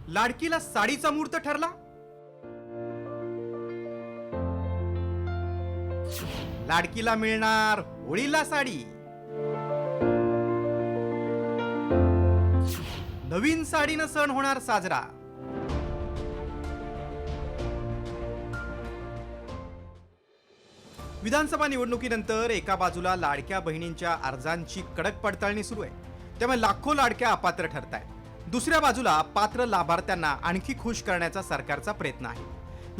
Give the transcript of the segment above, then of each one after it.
लाडकीला साडीचा मुहूर्त ठरला। लाडकीला मिळणार होळीला साडी। नवीन साडीनं सण होणार साजरा। विधानसभा निवडणुकीनंतर एका बाजूला लाडक्या बहिणींच्या अर्जांची कडक पडताळणी सुरू आहे, त्यामुळे लाखो लाडक्या अपात्र ठरत आहेत। दुसऱ्या बाजूला पात्र लाभार्थ्यांना आणखी खुश करण्याचा सरकारचा प्रयत्न आहे।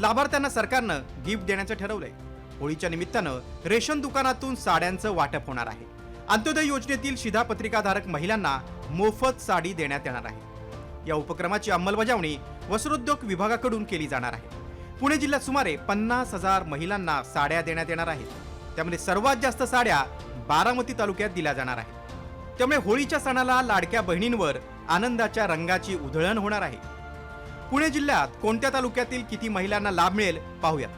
लाभार्थ्यांना सरकारनं गिफ्ट देण्याचं ठरवलंय। होळीच्या निमित्तानं रेशन दुकानातून साड्यांचं वाटप होणार आहे। अंत्योदय योजनेतील शिधापत्रिकाधारक महिलांना मोफत साडी देण्यात येणार आहे। या उपक्रमाची अंमलबजावणी वस्त्रोद्योग विभागाकडून केली जाणार आहे। पुणे जिल्ह्यात सुमारे 50,000 महिलांना साड्या देण्यात येणार आहेत। त्यामध्ये सर्वात जास्त साड्या बारामती तालुक्यात दिल्या जाणार आहेत। त्यामुळे होळीच्या सणाला लाडक्या बहिणींवर आनंदाच्या रंगाची उधळण होणार आहे। पुणे जिल्ह्यात कोणत्या तालुक्यातील किती महिलांना लाभ मिळेल पाहूयात।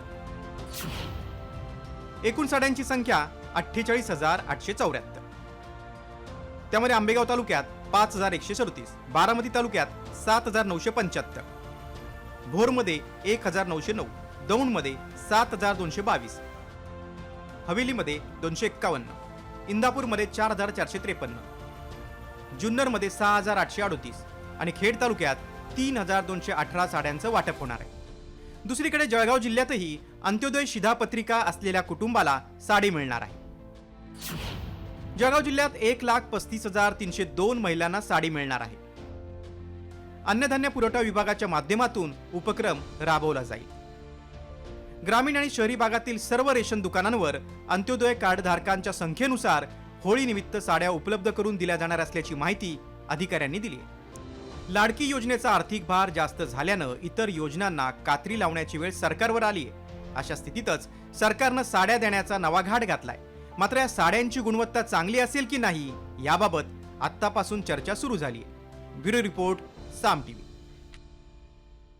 एकूण साड्यांची संख्या 48,874। त्यामध्ये आंबेगाव तालुक्यात 5,137, बारामती तालुक्यात 7,975, भोरमध्ये 1,909, दौंडमध्ये 7,222, हवेलीमध्ये 251, इंदापूरमध्ये 4,453, जुन्नरमध्ये 6,838 आणि खेड तालुक्यात 3,218 साड्यांचं वाटप होणार आहे। दुसरीकडे जळगाव जिल्ह्यातही अंत्योदय शिधापत्रिका असलेल्या कुटुंबाला साडी मिळणार आहे। जळगाव जिल्ह्यात 1,35,302 महिलांना साडी मिळणार आहे। अन्नधान्य पुरवठा विभागाच्या माध्यमातून उपक्रम राबवला जाईल। ग्रामीण आणि शहरी भागातील सर्व रेशन दुकानांवर अंत्योदय कार्ड धारकांच्या संख्येनुसार होळी निमित्त साड्या उपलब्ध करून दिल्या जाणार असल्याची माहिती अधिकाऱ्यांनी दिली आहे। लाडकी योजनेचा आर्थिक भार जास्त झाल्यानं इतर योजनांना कात्री लावण्याची वेळ सरकारवर आली आहे। अशा स्थितीतच सरकारनं साड्या देण्याचा नवा घाट घातलाय। मात्र या साड्यांची गुणवत्ता चांगली असेल की नाही याबाबत आत्तापासून चर्चा सुरू झाली आहे। ब्युरो रिपोर्ट, साम टीव्ही।